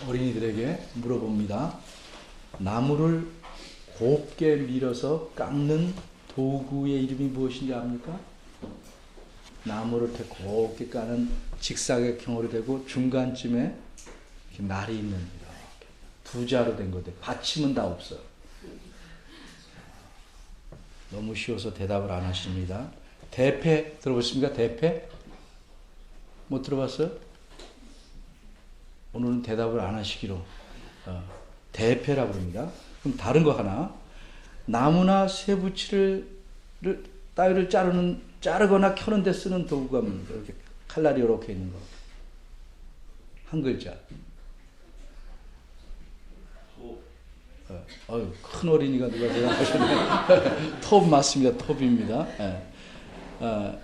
어린이들에게 물어봅니다. 나무를 곱게 밀어서 깎는 도구의 이름이 무엇인지 압니까? 나무를 이렇게 곱게 까는 직사각형으로 되고 중간쯤에 이렇게 말이 있는 이렇게 두 자로 된 건데 받침은 다 없어요. 너무 쉬워서 대답을 안 하십니다. 대패 들어보셨습니까? 대패? 못 들어봤어요? 오늘은 대답을 안 하시기로. 대패라고 합니다. 그럼 다른 거 하나. 나무나 쇠붙이를 따위를 자르거나 켜는 데 쓰는 도구가 뭡니까? 이렇게 칼날이 이렇게 있는 거. 한 글자. 큰 어린이가 누가 대답하셨네. 톱 맞습니다. 톱입니다.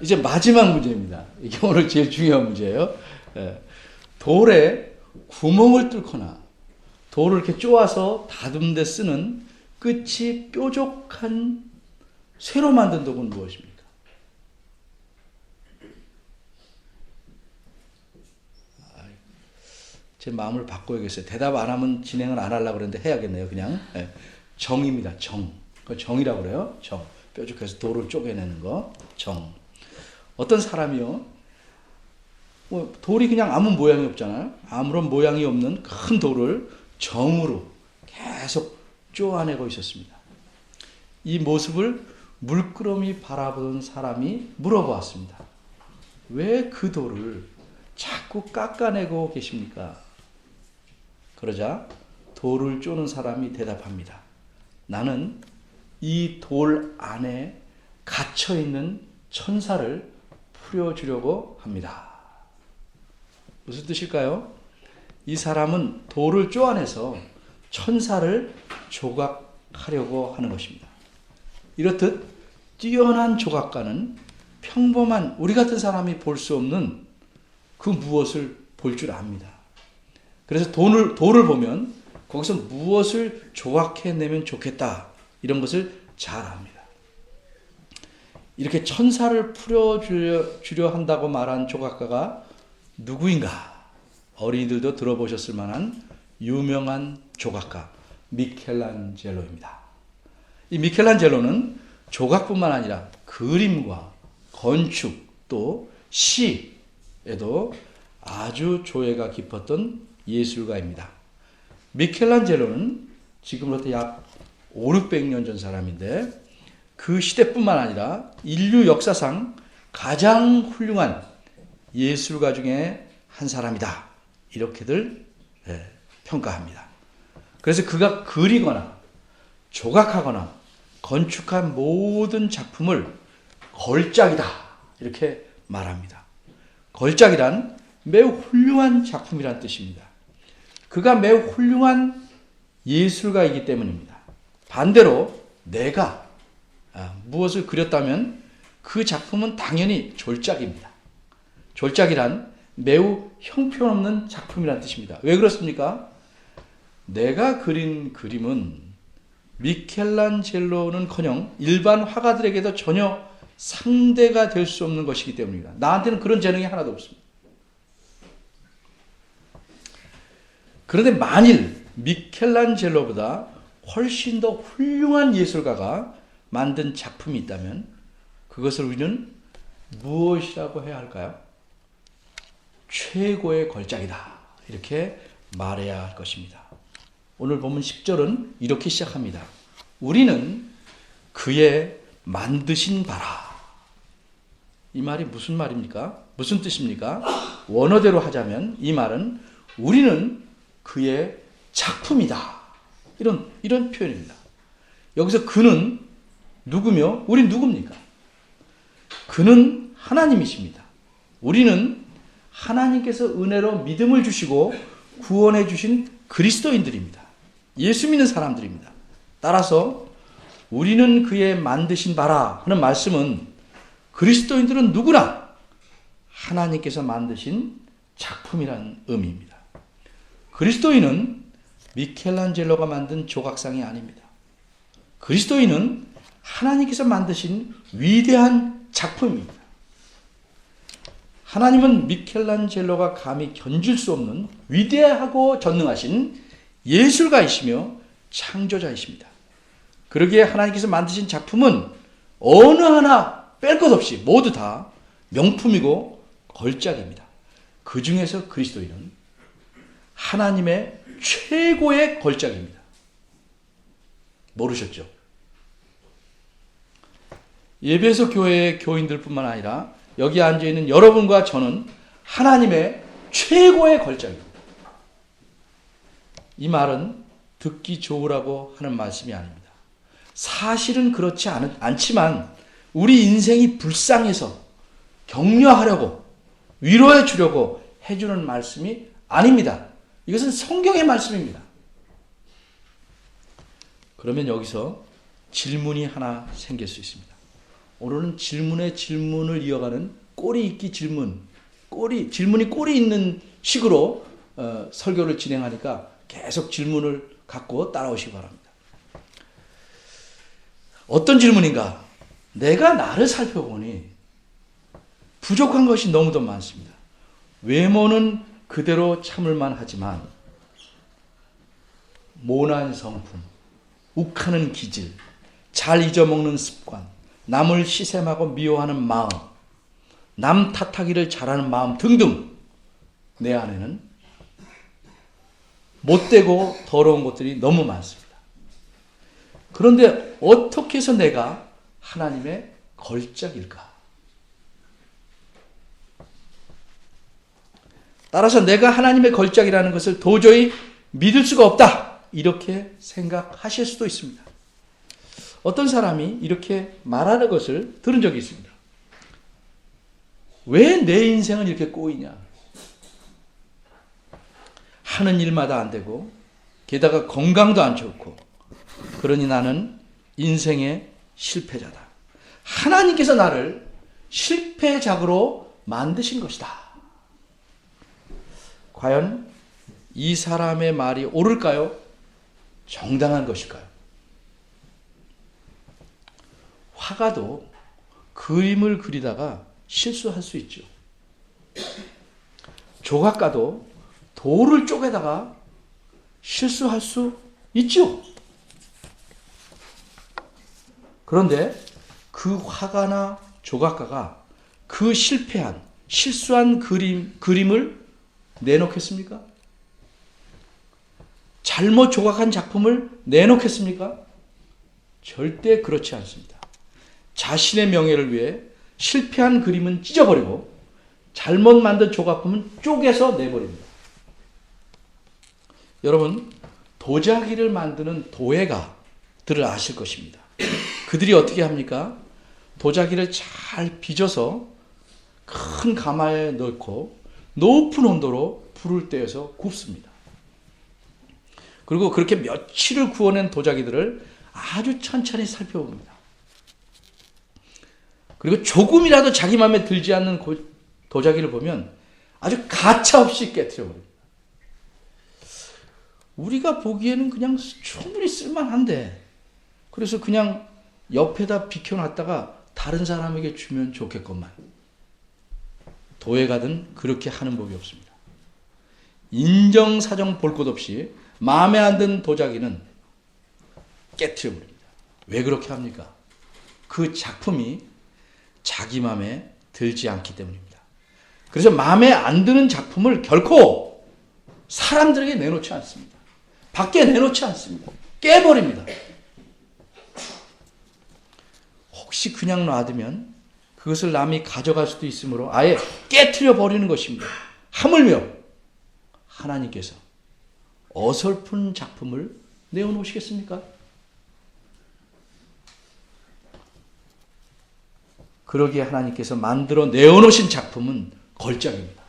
이제 마지막 문제입니다. 이게 오늘 제일 중요한 문제예요. 돌에 구멍을 뚫거나 돌을 이렇게 쪼아서 다듬는 데 쓰는 끝이 뾰족한 쇠로 만든 도구는 무엇입니까? 제 마음을 바꿔야겠어요. 대답 안 하면 진행을 안 하려고 그랬는데 해야겠네요. 그냥. 정입니다. 정. 그걸 정이라고 그래요. 정. 뾰족해서 돌을 쪼개내는 거. 정. 어떤 사람이요. 돌이 그냥 아무 모양이 없잖아요. 아무런 모양이 없는 큰 돌을 정으로 계속 쪼아내고 있었습니다. 이 모습을 물끄러미 바라보던 사람이 물어보았습니다. 왜 그 돌을 자꾸 깎아내고 계십니까? 그러자 돌을 쪼는 사람이 대답합니다. 나는 이 돌 안에 갇혀있는 천사를 풀어주려고 합니다. 무슨 뜻일까요? 이 사람은 돌을 쪼아내서 천사를 조각하려고 하는 것입니다. 이렇듯 뛰어난 조각가는 평범한 우리 같은 사람이 볼 수 없는 그 무엇을 볼 줄 압니다. 그래서 돌을 보면 거기서 무엇을 조각해내면 좋겠다 이런 것을 잘 압니다. 이렇게 천사를 풀어주려 한다고 말한 조각가가 누구인가? 어린이들도 들어보셨을 만한 유명한 조각가 미켈란젤로입니다. 이 미켈란젤로는 조각뿐만 아니라 그림과 건축 또 시에도 아주 조예가 깊었던 예술가입니다. 미켈란젤로는 지금으로부터 약 500~600년 전 사람인데 그 시대뿐만 아니라 인류 역사상 가장 훌륭한 예술가 중에 한 사람이다. 이렇게들 평가합니다. 그래서 그가 그리거나 조각하거나 건축한 모든 작품을 걸작이다. 이렇게 말합니다. 걸작이란 매우 훌륭한 작품이란 뜻입니다. 그가 매우 훌륭한 예술가이기 때문입니다. 반대로 내가 무엇을 그렸다면 그 작품은 당연히 졸작입니다. 졸작이란 매우 형편없는 작품이란 뜻입니다. 왜 그렇습니까? 내가 그린 그림은 미켈란젤로는커녕 일반 화가들에게도 전혀 상대가 될 수 없는 것이기 때문입니다. 나한테는 그런 재능이 하나도 없습니다. 그런데 만일 미켈란젤로보다 훨씬 더 훌륭한 예술가가 만든 작품이 있다면 그것을 우리는 무엇이라고 해야 할까요? 최고의 걸작이다. 이렇게 말해야 할 것입니다. 오늘 본문 10절은 이렇게 시작합니다. 우리는 그의 만드신 바라. 이 말이 무슨 말입니까? 무슨 뜻입니까? 원어대로 하자면 이 말은 우리는 그의 작품이다. 이런 표현입니다. 여기서 그는 누구며 우린 누굽니까? 그는 하나님이십니다. 우리는 하나님께서 은혜로 믿음을 주시고 구원해 주신 그리스도인들입니다. 예수 믿는 사람들입니다. 따라서 우리는 그의 만드신 바라 하는 말씀은 그리스도인들은 누구나 하나님께서 만드신 작품이라는 의미입니다. 그리스도인은 미켈란젤로가 만든 조각상이 아닙니다. 그리스도인은 하나님께서 만드신 위대한 작품입니다. 하나님은 미켈란젤로가 감히 견줄 수 없는 위대하고 전능하신 예술가이시며 창조자이십니다. 그러기에 하나님께서 만드신 작품은 어느 하나 뺄 것 없이 모두 다 명품이고 걸작입니다. 그 중에서 그리스도인은 하나님의 최고의 걸작입니다. 모르셨죠? 예배소 교회의 교인들뿐만 아니라 여기 앉아있는 여러분과 저는 하나님의 최고의 걸작입니다. 이 말은 듣기 좋으라고 하는 말씀이 아닙니다. 사실은 그렇지 않지만 우리 인생이 불쌍해서 격려하려고 위로해 주려고 해주는 말씀이 아닙니다. 이것은 성경의 말씀입니다. 그러면 여기서 질문이 하나 생길 수 있습니다. 오늘은 질문에 질문을 이어가는 꼬리 있기 질문, 질문이 꼬리 있는 식으로 설교를 진행하니까 계속 질문을 갖고 따라오시기 바랍니다. 어떤 질문인가? 내가 나를 살펴보니 부족한 것이 너무도 많습니다. 외모는 그대로 참을만 하지만 모난 성품, 욱하는 기질, 잘 잊어먹는 습관, 남을 시샘하고 미워하는 마음, 남 탓하기를 잘하는 마음 등등 내 안에는 못되고 더러운 것들이 너무 많습니다. 그런데 어떻게 해서 내가 하나님의 걸작일까? 따라서 내가 하나님의 걸작이라는 것을 도저히 믿을 수가 없다. 이렇게 생각하실 수도 있습니다. 어떤 사람이 이렇게 말하는 것을 들은 적이 있습니다. 왜 내 인생은 이렇게 꼬이냐? 하는 일마다 안 되고 게다가 건강도 안 좋고 그러니 나는 인생의 실패자다. 하나님께서 나를 실패작으로 만드신 것이다. 과연 이 사람의 말이 옳을까요? 정당한 것일까요? 화가도 그림을 그리다가 실수할 수 있죠. 조각가도 돌을 쪼개다가 실수할 수 있죠. 그런데 그 화가나 조각가가 그 실수한 그림을 내놓겠습니까? 잘못 조각한 작품을 내놓겠습니까? 절대 그렇지 않습니다. 자신의 명예를 위해 실패한 그림은 찢어버리고 잘못 만든 조각품은 쪼개서 내버립니다. 여러분, 도자기를 만드는 도예가들을 아실 것입니다. 그들이 어떻게 합니까? 도자기를 잘 빚어서 큰 가마에 넣고 높은 온도로 불을 떼어서 굽습니다. 그리고 그렇게 며칠을 구워낸 도자기들을 아주 천천히 살펴봅니다. 그리고 조금이라도 자기 마음에 들지 않는 도자기를 보면 아주 가차없이 깨트려버립니다. 우리가 보기에는 그냥 충분히 쓸만한데 그래서 그냥 옆에다 비켜놨다가 다른 사람에게 주면 좋겠건만 도예가든 그렇게 하는 법이 없습니다. 인정사정 볼 것 없이 마음에 안 든 도자기는 깨트려버립니다. 왜 그렇게 합니까? 그 작품이 자기 마음에 들지 않기 때문입니다. 그래서 마음에 안 드는 작품을 결코 사람들에게 내놓지 않습니다. 밖에 내놓지 않습니다. 깨버립니다. 혹시 그냥 놔두면 그것을 남이 가져갈 수도 있으므로 아예 깨트려 버리는 것입니다. 하물며 하나님께서 어설픈 작품을 내어놓으시겠습니까? 그러기에 하나님께서 만들어 내어놓으신 작품은 걸작입니다.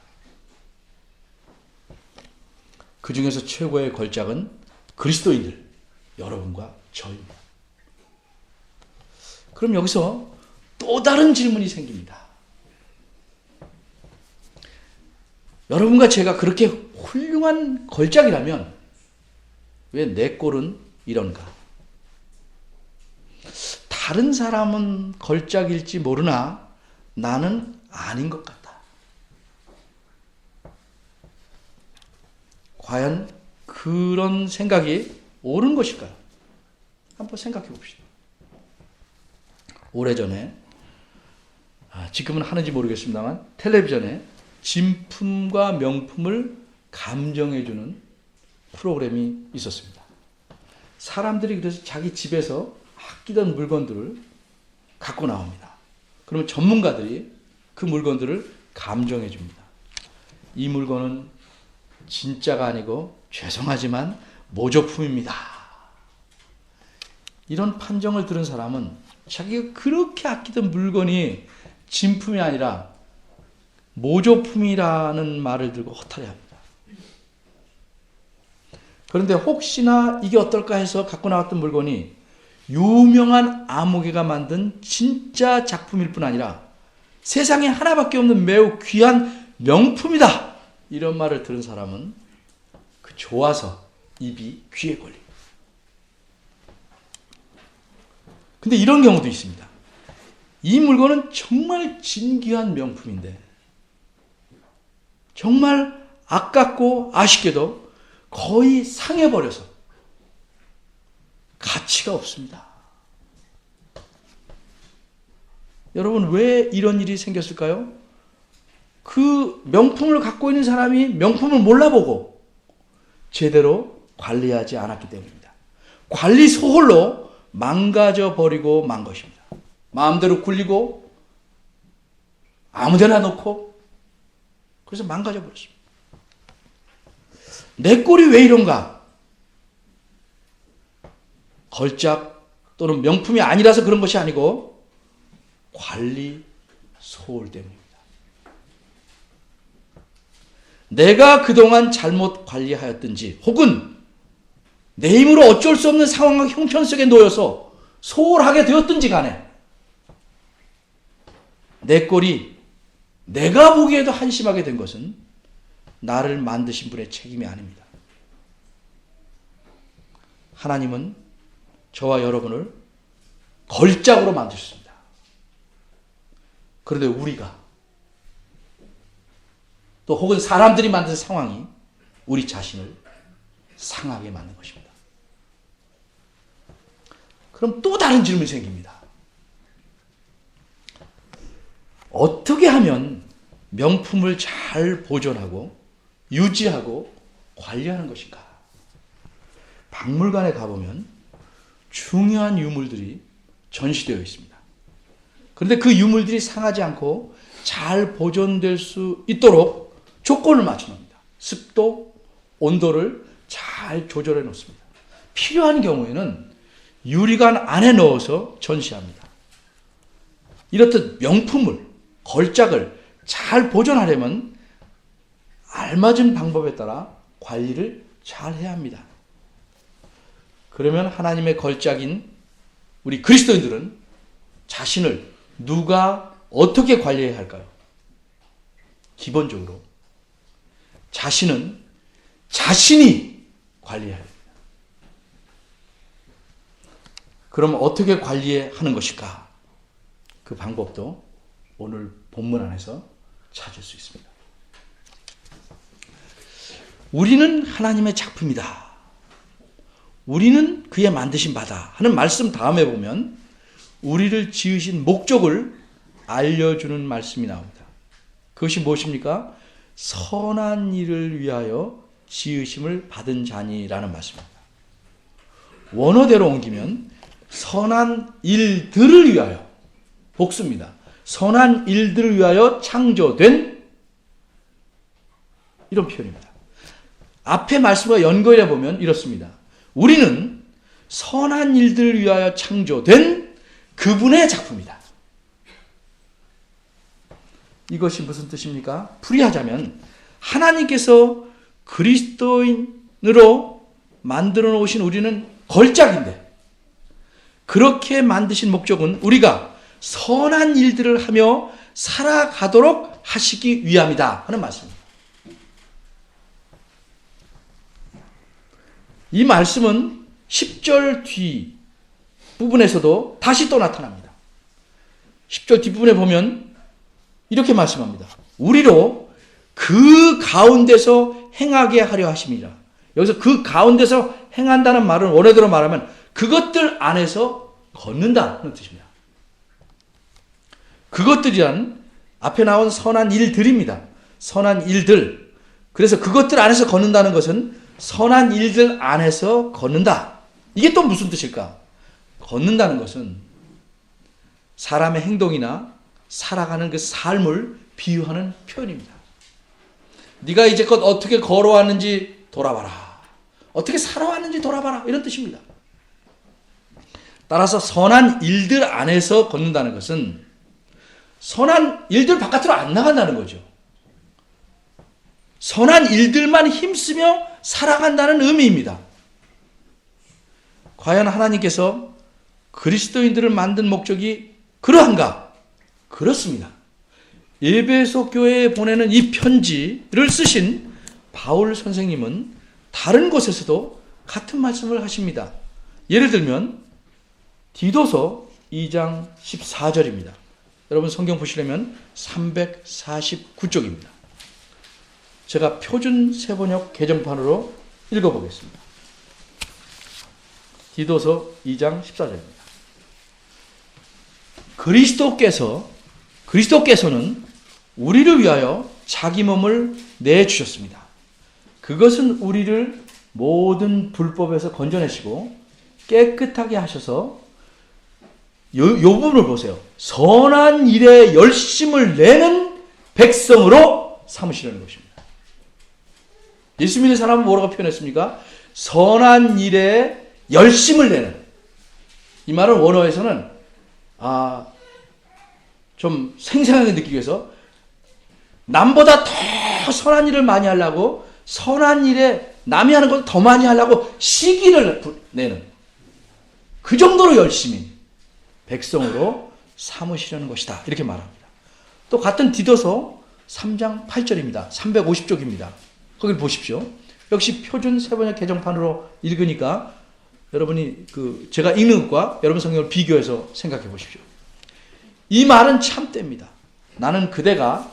그 중에서 최고의 걸작은 그리스도인들, 여러분과 저입니다. 그럼 여기서 또 다른 질문이 생깁니다. 여러분과 제가 그렇게 훌륭한 걸작이라면 왜 내 꼴은 이런가? 다른 사람은 걸작일지 모르나 나는 아닌 것 같다. 과연 그런 생각이 옳은 것일까요? 한번 생각해 봅시다. 오래전에, 지금은 하는지 모르겠습니다만 텔레비전에 진품과 명품을 감정해주는 프로그램이 있었습니다. 사람들이 그래서 자기 집에서 아끼던 물건들을 갖고 나옵니다. 그러면 전문가들이 그 물건들을 감정해 줍니다. 이 물건은 진짜가 아니고 죄송하지만 모조품입니다. 이런 판정을 들은 사람은 자기가 그렇게 아끼던 물건이 진품이 아니라 모조품이라는 말을 들고 허탈해합니다. 그런데 혹시나 이게 어떨까 해서 갖고 나왔던 물건이 유명한 아무개가 만든 진짜 작품일 뿐 아니라 세상에 하나밖에 없는 매우 귀한 명품이다, 이런 말을 들은 사람은 그 좋아서 입이 귀에 걸립니다. 근데 이런 경우도 있습니다. 이 물건은 정말 진귀한 명품인데 정말 아깝고 아쉽게도 거의 상해버려서 가치가 없습니다. 여러분, 왜 이런 일이 생겼을까요? 그 명품을 갖고 있는 사람이 명품을 몰라보고 제대로 관리하지 않았기 때문입니다. 관리 소홀로 망가져 버리고 만 것입니다. 마음대로 굴리고 아무데나 놓고 그래서 망가져 버렸습니다. 내 꼴이 왜 이런가? 걸작 또는 명품이 아니라서 그런 것이 아니고 관리 소홀 때문입니다. 내가 그동안 잘못 관리하였든지 혹은 내 힘으로 어쩔 수 없는 상황과 형편 속에 놓여서 소홀하게 되었든지 간에 내 꼴이 내가 보기에도 한심하게 된 것은 나를 만드신 분의 책임이 아닙니다. 하나님은 저와 여러분을 걸작으로 만드셨습니다. 그런데 우리가 또 혹은 사람들이 만든 상황이 우리 자신을 상하게 만든 것입니다. 그럼 또 다른 질문이 생깁니다. 어떻게 하면 명품을 잘 보존하고 유지하고 관리하는 것인가? 박물관에 가보면 중요한 유물들이 전시되어 있습니다. 그런데 그 유물들이 상하지 않고 잘 보존될 수 있도록 조건을 맞춰놓습니다. 습도, 온도를 잘 조절해 놓습니다. 필요한 경우에는 유리관 안에 넣어서 전시합니다. 이렇듯 명품을, 걸작을 잘 보존하려면 알맞은 방법에 따라 관리를 잘 해야 합니다. 그러면 하나님의 걸작인 우리 그리스도인들은 자신을 누가 어떻게 관리해야 할까요? 기본적으로 자신은 자신이 관리해야 합니다. 그럼 어떻게 관리하는 것일까? 그 방법도 오늘 본문 안에서 찾을 수 있습니다. 우리는 하나님의 작품이다. 우리는 그의 만드신 바다 하는 말씀 다음에 보면 우리를 지으신 목적을 알려주는 말씀이 나옵니다. 그것이 무엇입니까? 선한 일을 위하여 지으심을 받은 자니라는 말씀입니다. 원어대로 옮기면 선한 일들을 위하여, 복수입니다. 선한 일들을 위하여 창조된, 이런 표현입니다. 앞에 말씀과 연결해 보면 이렇습니다. 우리는 선한 일들을 위하여 창조된 그분의 작품이다. 이것이 무슨 뜻입니까? 풀이하자면 하나님께서 그리스도인으로 만들어 놓으신 우리는 걸작인데 그렇게 만드신 목적은 우리가 선한 일들을 하며 살아가도록 하시기 위함이다 하는 말씀입니다. 이 말씀은 10절 뒤 부분에서도 다시 또 나타납니다. 10절 뒷부분에 보면 이렇게 말씀합니다. 우리로 그 가운데서 행하게 하려 하심이라. 여기서 그 가운데서 행한다는 말은 원어대로 말하면 그것들 안에서 걷는다는 뜻입니다. 그것들이란 앞에 나온 선한 일들입니다. 선한 일들. 그래서 그것들 안에서 걷는다는 것은 선한 일들 안에서 걷는다. 이게 또 무슨 뜻일까? 걷는다는 것은 사람의 행동이나 살아가는 그 삶을 비유하는 표현입니다. 네가 이제껏 어떻게 걸어왔는지 돌아봐라. 어떻게 살아왔는지 돌아봐라. 이런 뜻입니다. 따라서 선한 일들 안에서 걷는다는 것은 선한 일들 바깥으로 안 나간다는 거죠. 선한 일들만 힘쓰며 살아간다는 의미입니다. 과연 하나님께서 그리스도인들을 만든 목적이 그러한가? 그렇습니다. 에베소 교회에 보내는 이 편지를 쓰신 바울 선생님은 다른 곳에서도 같은 말씀을 하십니다. 예를 들면 디도서 2장 14절입니다. 여러분 성경 보시려면 349쪽입니다. 제가 표준 세번역 개정판으로 읽어보겠습니다. 디도서 2장 14절입니다. 그리스도께서는 우리를 위하여 자기 몸을 내주셨습니다. 그것은 우리를 모든 불법에서 건져내시고 깨끗하게 하셔서 요 부분을 보세요. 선한 일에 열심을 내는 백성으로 삼으시려는 것입니다. 예수 믿는 사람은 뭐라고 표현했습니까? 선한 일에 열심을 내는. 이 말은 원어에서는 좀 생생하게 느끼기 위해서 남보다 더 선한 일을 많이 하려고 선한 일에 남이 하는 것을 더 많이 하려고 시기를 내는 그 정도로 열심히 백성으로 삼으시려는 것이다. 이렇게 말합니다. 또 같은 디도서 3장 8절입니다. 350쪽입니다. 거기를 보십시오. 역시 표준 세번역 개정판으로 읽으니까 여러분이 제가 읽는 것과 여러분 성경을 비교해서 생각해 보십시오. 이 말은 참됩니다. 나는 그대가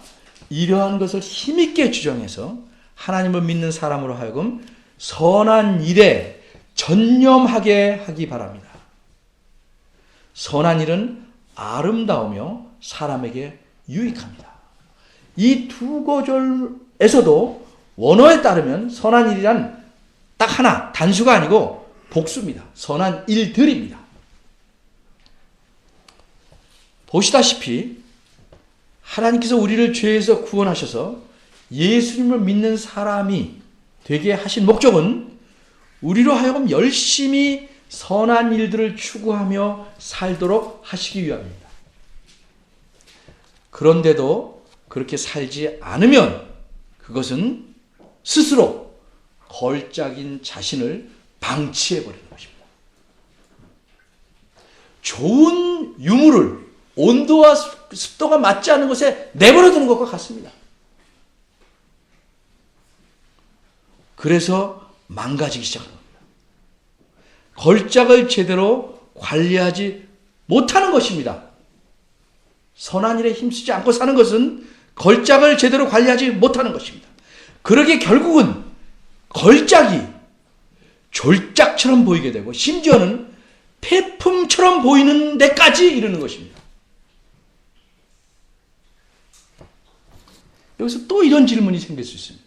이러한 것을 힘있게 주장해서 하나님을 믿는 사람으로 하여금 선한 일에 전념하게 하기 바랍니다. 선한 일은 아름다우며 사람에게 유익합니다. 이 두 구절에서도 원어에 따르면 선한 일이란 딱 하나, 단수가 아니고 복수입니다. 선한 일들입니다. 보시다시피 하나님께서 우리를 죄에서 구원하셔서 예수님을 믿는 사람이 되게 하신 목적은 우리로 하여금 열심히 선한 일들을 추구하며 살도록 하시기 위함입니다. 그런데도 그렇게 살지 않으면 그것은 스스로 걸작인 자신을 방치해버리는 것입니다. 좋은 유물을 온도와 습도가 맞지 않는 곳에 내버려두는 것과 같습니다. 그래서 망가지기 시작합니다. 걸작을 제대로 관리하지 못하는 것입니다. 선한 일에 힘쓰지 않고 사는 것은 걸작을 제대로 관리하지 못하는 것입니다. 그러게 결국은 걸작이 졸작처럼 보이게 되고 심지어는 폐품처럼 보이는 데까지 이르는 것입니다. 여기서 또 이런 질문이 생길 수 있습니다.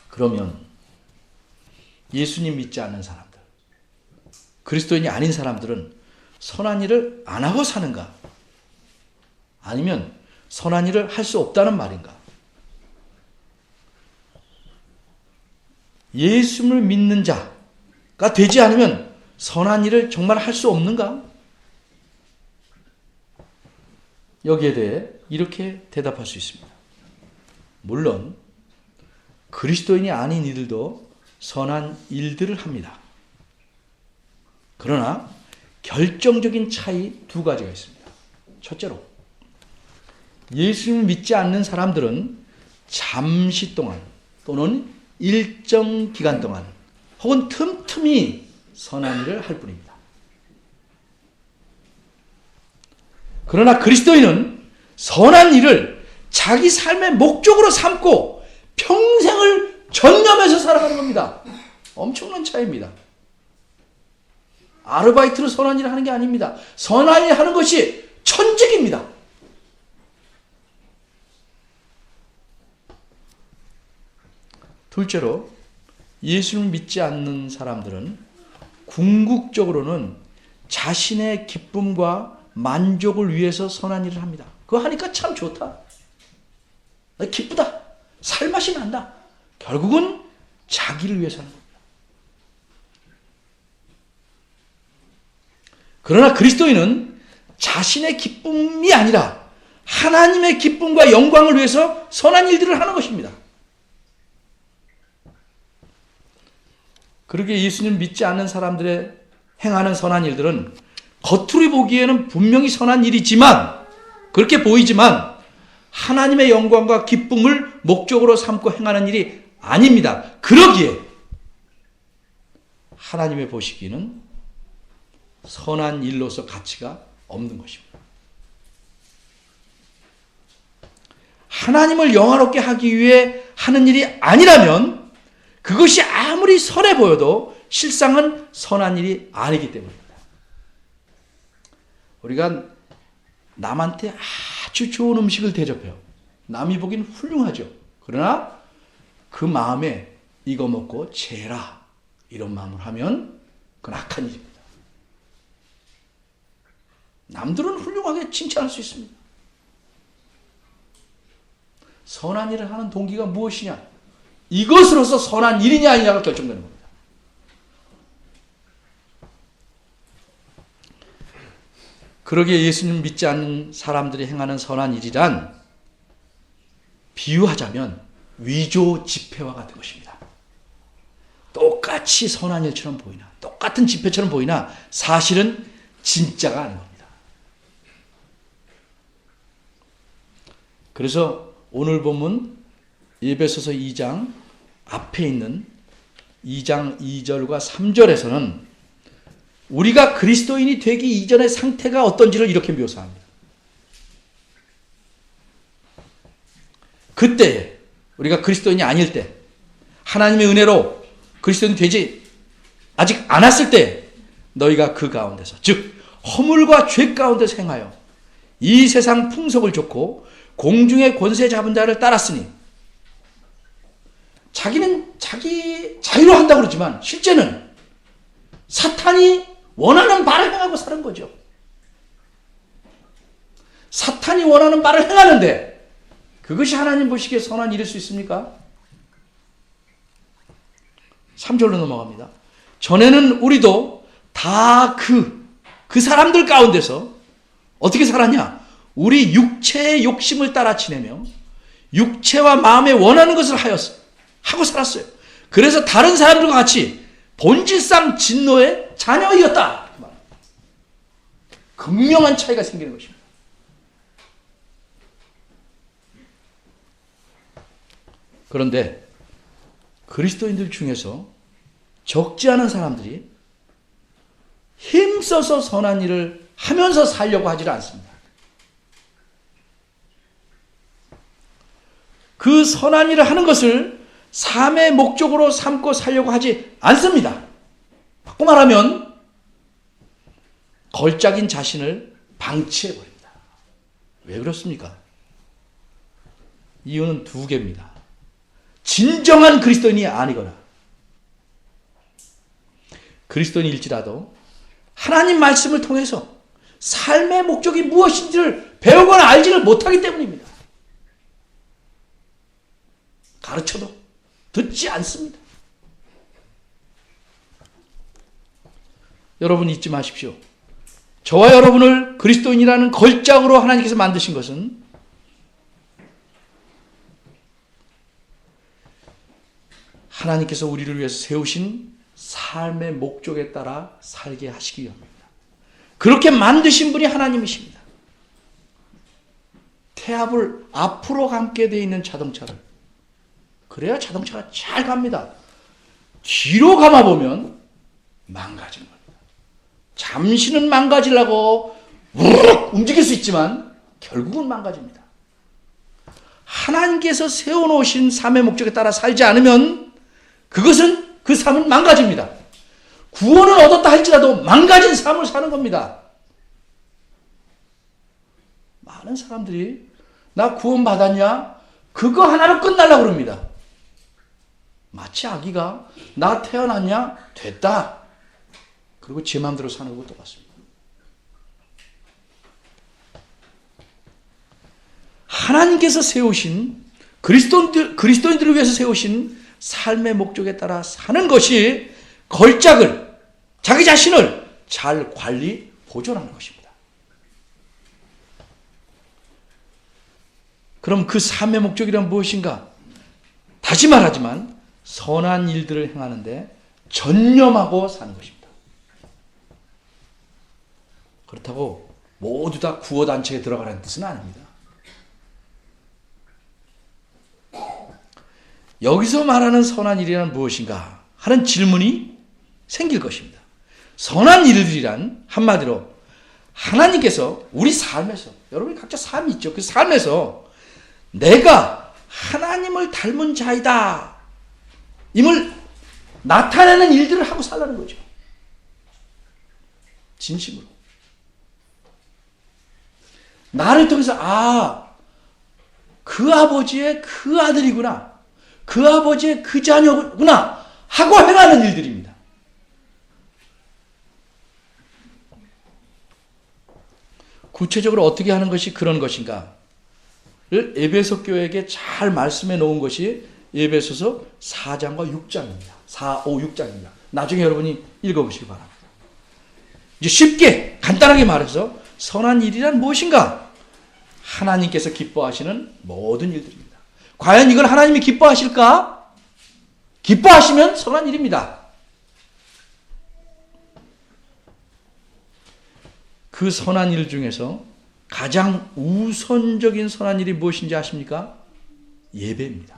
그러면 예수님 믿지 않는 사람들, 그리스도인이 아닌 사람들은 선한 일을 안 하고 사는가? 아니면 선한 일을 할 수 없다는 말인가? 예수를 믿는 자가 되지 않으면 선한 일을 정말 할 수 없는가? 여기에 대해 이렇게 대답할 수 있습니다. 물론 그리스도인이 아닌 이들도 선한 일들을 합니다. 그러나 결정적인 차이 두 가지가 있습니다. 첫째로 예수님을 믿지 않는 사람들은 잠시 동안 또는 일정 기간 동안 혹은 틈틈이 선한 일을 할 뿐입니다. 그러나 그리스도인은 선한 일을 자기 삶의 목적으로 삼고 평생을 전념해서 살아가는 겁니다. 엄청난 차이입니다. 아르바이트로 선한 일을 하는 게 아닙니다. 선한 일을 하는 것이 천직입니다. 둘째로, 예수를 믿지 않는 사람들은 궁극적으로는 자신의 기쁨과 만족을 위해서 선한 일을 합니다. 그거 하니까 참 좋다. 기쁘다. 살맛이 난다. 결국은 자기를 위해서 하는 겁니다. 그러나 그리스도인은 자신의 기쁨이 아니라 하나님의 기쁨과 영광을 위해서 선한 일들을 하는 것입니다. 그러기에 예수님 믿지 않는 사람들의 행하는 선한 일들은 겉으로 보기에는 분명히 선한 일이지만, 그렇게 보이지만 하나님의 영광과 기쁨을 목적으로 삼고 행하는 일이 아닙니다. 그러기에 하나님의 보시기에는 선한 일로서 가치가 없는 것입니다. 하나님을 영화롭게 하기 위해 하는 일이 아니라면 그것이 아무리 선해 보여도 실상은 선한 일이 아니기 때문입니다. 우리가 남한테 아주 좋은 음식을 대접해요. 남이 보기엔 훌륭하죠. 그러나 그 마음에 이거 먹고 죄라 이런 마음을 하면 그건 악한 일입니다. 남들은 훌륭하게 칭찬할 수 있습니다. 선한 일을 하는 동기가 무엇이냐? 이것으로서 선한 일이냐 아니냐가 결정되는 겁니다. 그러기에 예수님 믿지 않는 사람들이 행하는 선한 일이란 비유하자면 위조 지폐와 같은 것입니다. 똑같이 선한 일처럼 보이나, 똑같은 지폐처럼 보이나 사실은 진짜가 아닌 겁니다. 그래서 오늘 본문 에베소서 2장 앞에 있는 2장 2절과 3절에서는 우리가 그리스도인이 되기 이전의 상태가 어떤지를 이렇게 묘사합니다. 그때에 우리가 그리스도인이 아닐 때, 하나님의 은혜로 그리스도인이 되지 아직 않았을 때 너희가 그 가운데서, 즉 허물과 죄 가운데서 행하여 이 세상 풍속을 좇고 공중의 권세 잡은 자를 따랐으니, 자기는 자기 자유로 한다고 그러지만 실제는 사탄이 원하는 바를 행하고 사는 거죠. 사탄이 원하는 바를 행하는데 그것이 하나님 보시기에 선한 일일 수 있습니까? 3절로 넘어갑니다. 전에는 우리도 다 그 사람들 가운데서 어떻게 살았냐? 우리 육체의 욕심을 따라 지내며 육체와 마음에 원하는 것을 하고 살았어요. 그래서 다른 사람들과 같이 본질상 진노의 자녀이었다. 극명한 차이가 생기는 것입니다. 그런데 그리스도인들 중에서 적지 않은 사람들이 힘써서 선한 일을 하면서 살려고 하지 않습니다. 그 선한 일을 하는 것을 삶의 목적으로 삼고 살려고 하지 않습니다. 바꿔 말하면 걸작인 자신을 방치해버립니다. 왜 그렇습니까? 이유는 두 개입니다. 진정한 그리스도인이 아니거나 그리스도인일지라도 하나님 말씀을 통해서 삶의 목적이 무엇인지를 배우거나 알지를 못하기 때문입니다. 가르쳐도 듣지 않습니다. 여러분 잊지 마십시오. 저와 여러분을 그리스도인이라는 걸작으로 하나님께서 만드신 것은 하나님께서 우리를 위해서 세우신 삶의 목적에 따라 살게 하시기 위함입니다. 그렇게 만드신 분이 하나님이십니다. 태압을 앞으로 감게 되어 있는 자동차를, 그래야 자동차가 잘 갑니다. 뒤로 감아보면 망가지는 겁니다. 잠시는 망가지려고 우르르 움직일 수 있지만 결국은 망가집니다. 하나님께서 세워놓으신 삶의 목적에 따라 살지 않으면 그것은 그 삶은 망가집니다. 구원을 얻었다 할지라도 망가진 삶을 사는 겁니다. 많은 사람들이 나 구원 받았냐? 그거 하나로 끝나려고 그럽니다. 마치 아기가 나 태어났냐? 됐다. 그리고 제 마음대로 사는 것도 같습니다. 하나님께서 세우신 그리스도인들을 위해서 세우신 삶의 목적에 따라 사는 것이 걸작을 자기 자신을 잘 관리 보존하는 것입니다. 그럼 그 삶의 목적이란 무엇인가? 다시 말하지만 선한 일들을 행하는데 전념하고 사는 것입니다. 그렇다고 모두 다 구호단체에 들어가라는 뜻은 아닙니다. 여기서 말하는 선한 일이란 무엇인가 하는 질문이 생길 것입니다. 선한 일들이란 한마디로 하나님께서 우리 삶에서, 여러분이 각자 삶이 있죠. 그 삶에서 내가 하나님을 닮은 자이다 임을 나타내는 일들을 하고 살라는 거죠. 진심으로. 나를 통해서 그 아버지의 그 아들이구나, 그 아버지의 그 자녀구나 하고 행하는 일들입니다. 구체적으로 어떻게 하는 것이 그런 것인가를 에베소 교회에게 잘 말씀해 놓은 것이 에베소서 4장과 6장입니다. 4, 5, 6장입니다. 나중에 여러분이 읽어보시기 바랍니다. 이제 쉽게 간단하게 말해서 선한 일이란 무엇인가? 하나님께서 기뻐하시는 모든 일들입니다. 과연 이걸 하나님이 기뻐하실까? 기뻐하시면 선한 일입니다. 그 선한 일 중에서 가장 우선적인 선한 일이 무엇인지 아십니까? 예배입니다.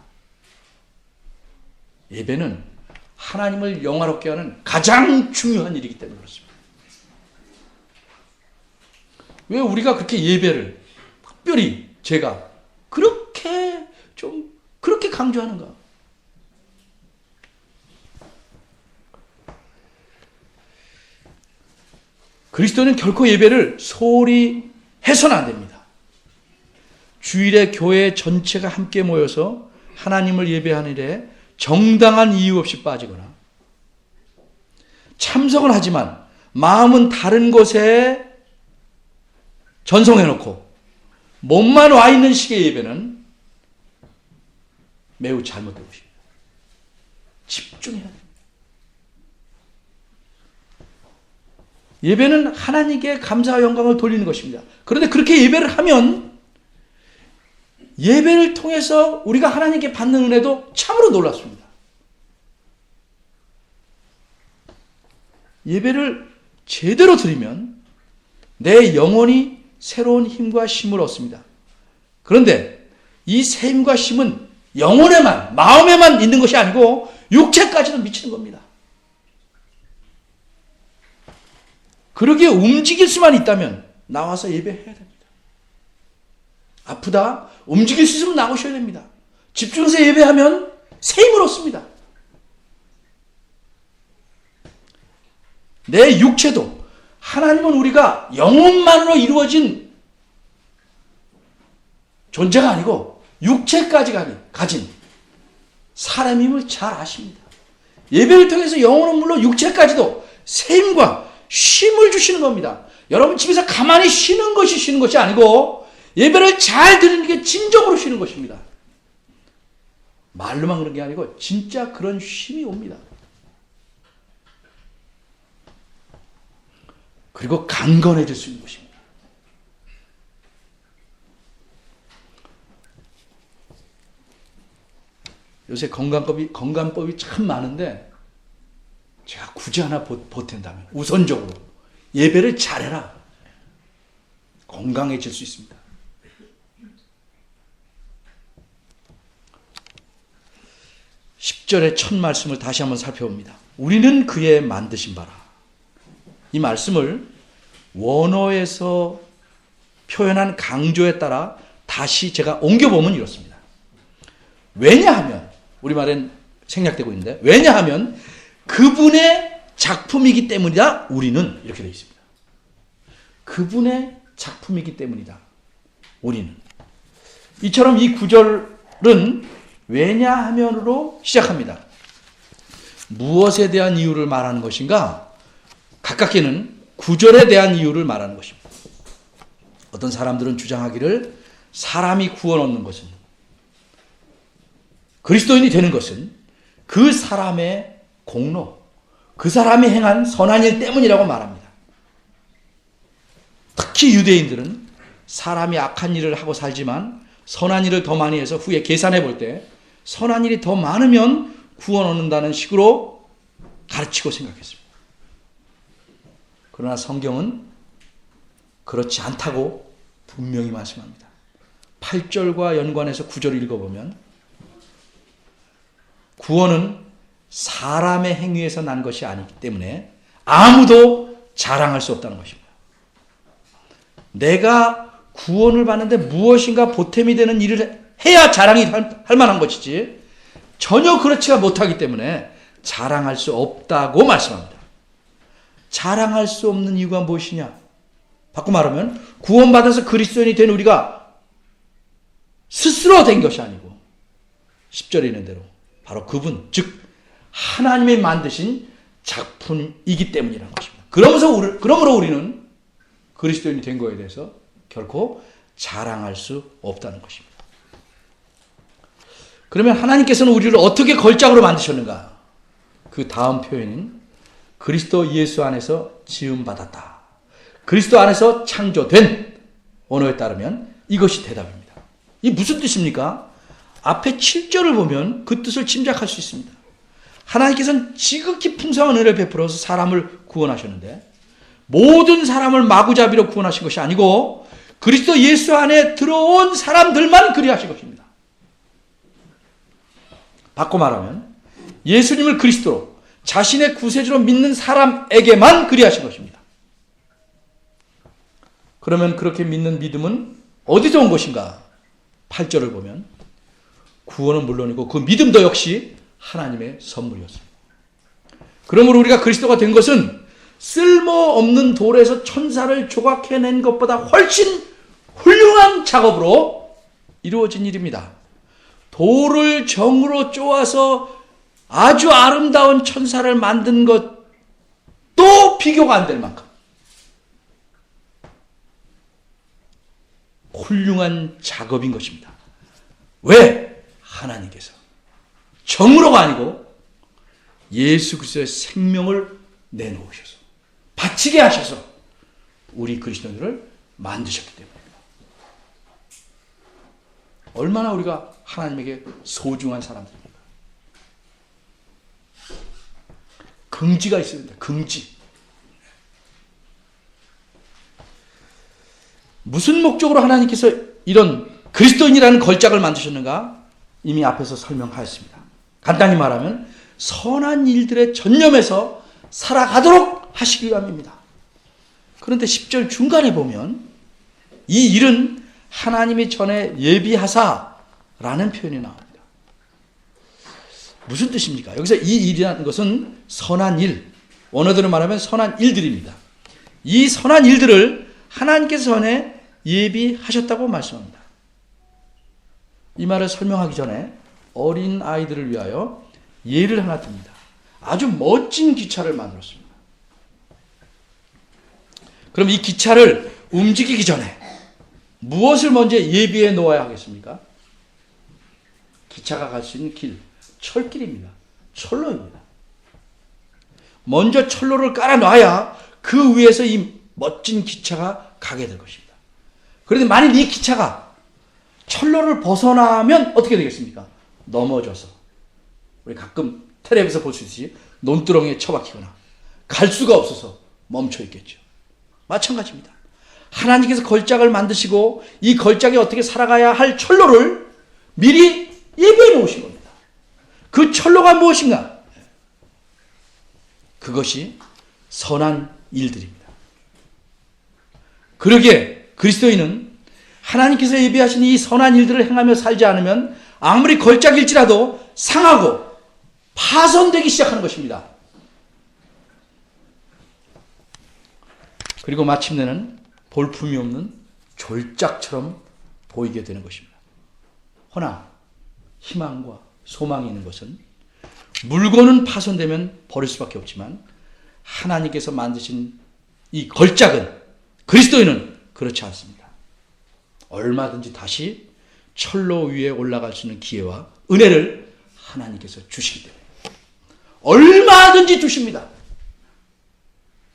예배는 하나님을 영화롭게 하는 가장 중요한 일이기 때문에 그렇습니다. 왜 우리가 그렇게 예배를 특별히 제가 그렇게 강조하는가? 그리스도는 결코 예배를 소홀히 해서는 안 됩니다. 주일에 교회 전체가 함께 모여서 하나님을 예배하는 일에 정당한 이유 없이 빠지거나 참석은 하지만 마음은 다른 곳에 전송해놓고 몸만 와 있는 식의 예배는 매우 잘못된 것입니다. 집중해야 됩니다. 예배는 하나님께 감사와 영광을 돌리는 것입니다. 그런데 그렇게 예배를 하면 예배를 통해서 우리가 하나님께 받는 은혜도 참으로 놀랍습니다. 예배를 제대로 드리면 내 영혼이 새로운 힘과 쉼을 얻습니다. 그런데 이 새 힘과 쉼은 영혼에만, 마음에만 있는 것이 아니고 육체까지도 미치는 겁니다. 그러기에 움직일 수만 있다면 나와서 예배해야 됩니다. 아프다? 움직일 수 있으면 나오셔야 됩니다. 집중해서 예배하면 새 힘을 얻습니다. 내 육체도 하나님은 우리가 영혼만으로 이루어진 존재가 아니고 육체까지 가진 사람임을 잘 아십니다. 예배를 통해서 영혼은 물론 육체까지도 새 힘과 쉼을 주시는 겁니다. 여러분 집에서 가만히 쉬는 것이 아니고 예배를 잘 드리는 게 진정으로 쉬는 것입니다. 말로만 그런 게 아니고 진짜 그런 쉼이 옵니다. 그리고 강건해질 수 있는 것입니다. 요새 건강법이 참 많은데 제가 굳이 하나 보탠다면 우선적으로 예배를 잘해라. 건강해질 수 있습니다. 10절의 첫 말씀을 다시 한번 살펴봅니다. 우리는 그의 만드신 바라. 이 말씀을 원어에서 표현한 강조에 따라 다시 제가 옮겨보면 이렇습니다. 왜냐하면 우리말엔 생략되고 있는데, 왜냐하면 그분의 작품이기 때문이다. 우리는 이렇게 되어 있습니다. 그분의 작품이기 때문이다. 우리는. 이처럼 이 구절은 왜냐하면으로 시작합니다. 무엇에 대한 이유를 말하는 것인가? 가깝게는 구절에 대한 이유를 말하는 것입니다. 어떤 사람들은 주장하기를 사람이 구원 얻는 것은, 그리스도인이 되는 것은 그 사람의 공로, 그 사람이 행한 선한 일 때문이라고 말합니다. 특히 유대인들은 사람이 악한 일을 하고 살지만 선한 일을 더 많이 해서 후에 계산해 볼 때 선한 일이 더 많으면 구원 얻는다는 식으로 가르치고 생각했습니다. 그러나 성경은 그렇지 않다고 분명히 말씀합니다. 8절과 연관해서 9절을 읽어보면 구원은 사람의 행위에서 난 것이 아니기 때문에 아무도 자랑할 수 없다는 것입니다. 내가 구원을 받는데 무엇인가 보탬이 되는 일을 해야 자랑이 할 만한 것이지 전혀 그렇지가 못하기 때문에 자랑할 수 없다고 말씀합니다. 자랑할 수 없는 이유가 무엇이냐? 바꿔 말하면 구원받아서 그리스도인이 된 우리가 스스로 된 것이 아니고 10절에 있는 대로 바로 그분, 즉 하나님이 만드신 작품이기 때문이라는 것입니다. 그러므로 우리는 그리스도인이 된 거에 대해서 결코 자랑할 수 없다는 것입니다. 그러면 하나님께서는 우리를 어떻게 걸작으로 만드셨는가? 그 다음 표현인 그리스도 예수 안에서 지음받았다. 그리스도 안에서 창조된 언어에 따르면 이것이 대답입니다. 이 무슨 뜻입니까? 앞에 7절을 보면 그 뜻을 짐작할 수 있습니다. 하나님께서는 지극히 풍성한 은혜를 베풀어서 사람을 구원하셨는데 모든 사람을 마구잡이로 구원하신 것이 아니고 그리스도 예수 안에 들어온 사람들만 그리하신 것입니다. 바꿔 말하면 예수님을 그리스도로 자신의 구세주로 믿는 사람에게만 그리하신 것입니다. 그러면 그렇게 믿는 믿음은 어디서 온 것인가? 8절을 보면 구원은 물론이고 그 믿음도 역시 하나님의 선물이었습니다. 그러므로 우리가 그리스도가 된 것은 쓸모없는 돌에서 천사를 조각해낸 것보다 훨씬 훌륭한 작업으로 이루어진 일입니다. 돌을 정으로 쪼아서 아주 아름다운 천사를 만든 것도 비교가 안 될 만큼 훌륭한 작업인 것입니다. 왜? 하나님께서 정으로가 아니고 예수 그리스도의 생명을 내놓으셔서 바치게 하셔서 우리 그리스도인들을 만드셨기 때문입니다. 얼마나 우리가 하나님에게 소중한 사람들입니까? 긍지가 있습니다. 긍지. 무슨 목적으로 하나님께서 이런 그리스도인이라는 걸작을 만드셨는가? 이미 앞에서 설명하였습니다. 간단히 말하면 선한 일들에 전념해서 살아가도록 하시기 위함입니다. 그런데 10절 중간에 보면 이 일은 하나님이 전에 예비하사라는 표현이 나옵니다. 무슨 뜻입니까? 여기서 이 일이라는 것은 선한 일, 원어대로 말하면 선한 일들입니다. 이 선한 일들을 하나님께서 전에 예비하셨다고 말씀합니다. 이 말을 설명하기 전에 어린 아이들을 위하여 예를 하나 듭니다. 아주 멋진 기차를 만들었습니다. 그럼 이 기차를 움직이기 전에 무엇을 먼저 예비해 놓아야 하겠습니까? 기차가 갈 수 있는 길, 철길입니다. 철로입니다. 먼저 철로를 깔아놔야 그 위에서 이 멋진 기차가 가게 될 것입니다. 그런데 만일 이 기차가 철로를 벗어나면 어떻게 되겠습니까? 넘어져서 우리 가끔 텔레비에서 볼 수 있듯이 논두렁에 처박히거나 갈 수가 없어서 멈춰 있겠죠. 마찬가지입니다. 하나님께서 걸작을 만드시고 이 걸작에 어떻게 살아가야 할 철로를 미리 예비해 놓으신 겁니다. 그 철로가 무엇인가? 그것이 선한 일들입니다. 그러기에 그리스도인은 하나님께서 예비하신 이 선한 일들을 행하며 살지 않으면 아무리 걸작일지라도 상하고 파손되기 시작하는 것입니다. 그리고 마침내는 볼품이 없는 졸작처럼 보이게 되는 것입니다. 허나 희망과 소망이 있는 것은 물건은 파손되면 버릴 수밖에 없지만 하나님께서 만드신 이 걸작은, 그리스도인은 그렇지 않습니다. 얼마든지 다시 철로 위에 올라갈 수 있는 기회와 은혜를 하나님께서 주시기 때문에 얼마든지 주십니다.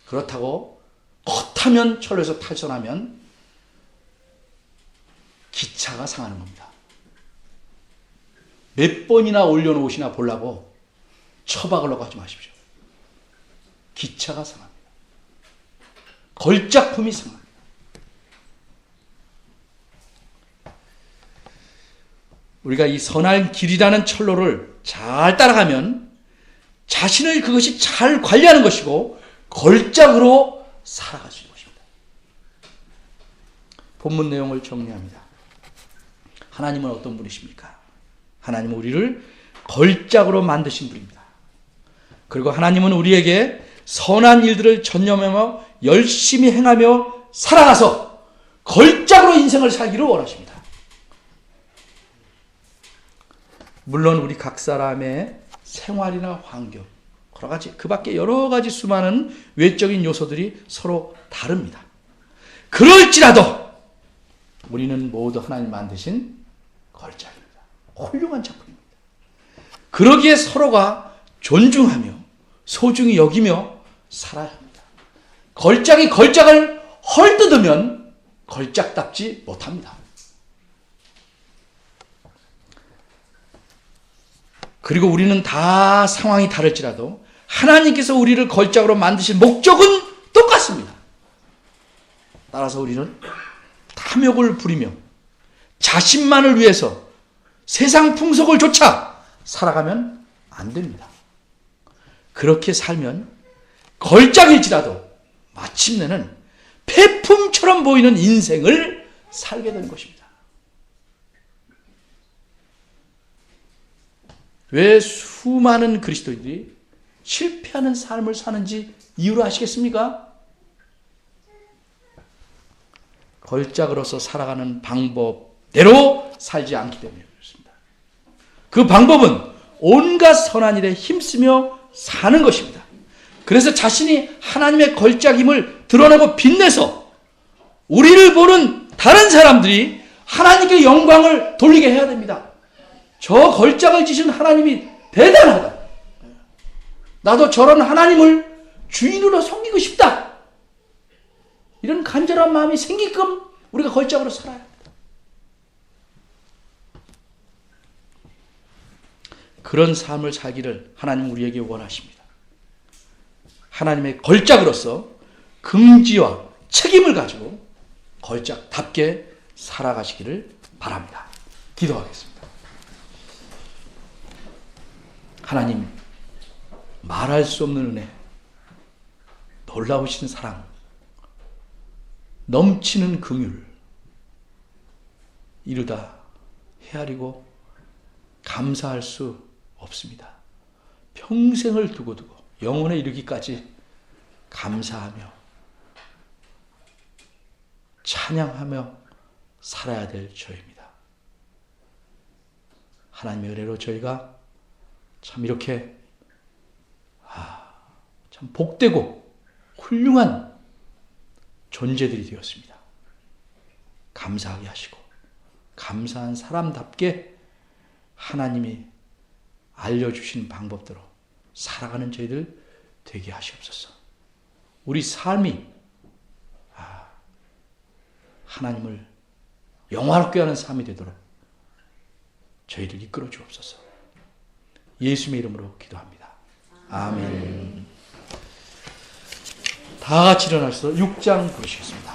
그렇다고 헛하면 철로에서 탈선하면 기차가 상하는 겁니다. 몇 번이나 올려놓으시나 보려고 처박으려고 하지 마십시오. 기차가 상합니다. 걸작품이 상합니다. 우리가 이 선한 길이라는 철로를 잘 따라가면 자신을 그것이 잘 관리하는 것이고 걸작으로 살아갈 수 있는 것입니다. 본문 내용을 정리합니다. 하나님은 어떤 분이십니까? 하나님은 우리를 걸작으로 만드신 분입니다. 그리고 하나님은 우리에게 선한 일들을 전념하며 열심히 행하며 살아가서 걸작으로 인생을 살기를 원하십니다. 물론 우리 각 사람의 생활이나 환경, 여러 가지, 그 밖에 여러 가지 수많은 외적인 요소들이 서로 다릅니다. 그럴지라도 우리는 모두 하나님 만드신 걸작입니다. 훌륭한 작품입니다. 그러기에 서로가 존중하며 소중히 여기며 살아야 합니다. 걸작이 걸작을 헐뜯으면 걸작답지 못합니다. 그리고 우리는 다 상황이 다를지라도 하나님께서 우리를 걸작으로 만드신 목적은 똑같습니다. 따라서 우리는 탐욕을 부리며 자신만을 위해서 세상 풍속을 좇아 살아가면 안 됩니다. 그렇게 살면 걸작일지라도 마침내는 폐품처럼 보이는 인생을 살게 되는 것입니다. 왜 수많은 그리스도인들이 실패하는 삶을 사는지 이유를 아시겠습니까? 걸작으로서 살아가는 방법대로 살지 않기 때문에 그렇습니다. 그 방법은 온갖 선한 일에 힘쓰며 사는 것입니다. 그래서 자신이 하나님의 걸작임을 드러내고 빛내서 우리를 보는 다른 사람들이 하나님께 영광을 돌리게 해야 됩니다. 저 걸작을 지신 하나님이 대단하다. 나도 저런 하나님을 주인으로 섬기고 싶다. 이런 간절한 마음이 생기끔 우리가 걸작으로 살아야 합니다. 그런 삶을 살기를 하나님 우리에게 원하십니다. 하나님의 걸작으로서 긍지와 책임을 가지고 걸작답게 살아가시기를 바랍니다. 기도하겠습니다. 하나님, 말할 수 없는 은혜, 놀라우신 사랑, 넘치는 긍휼, 이루다 헤아리고 감사할 수 없습니다. 평생을 두고두고 영원에 이르기까지 감사하며 찬양하며 살아야 될 저희입니다. 하나님의 은혜로 저희가 참 이렇게 참 복되고 훌륭한 존재들이 되었습니다. 감사하게 하시고 감사한 사람답게 하나님이 알려주신 방법대로 살아가는 저희들 되게 하시옵소서. 우리 삶이 하나님을 영화롭게 하는 삶이 되도록 저희를 이끌어 주옵소서. 예수님의 이름으로 기도합니다. 아멘. 다 같이 일어나서 6장 부르시겠습니다.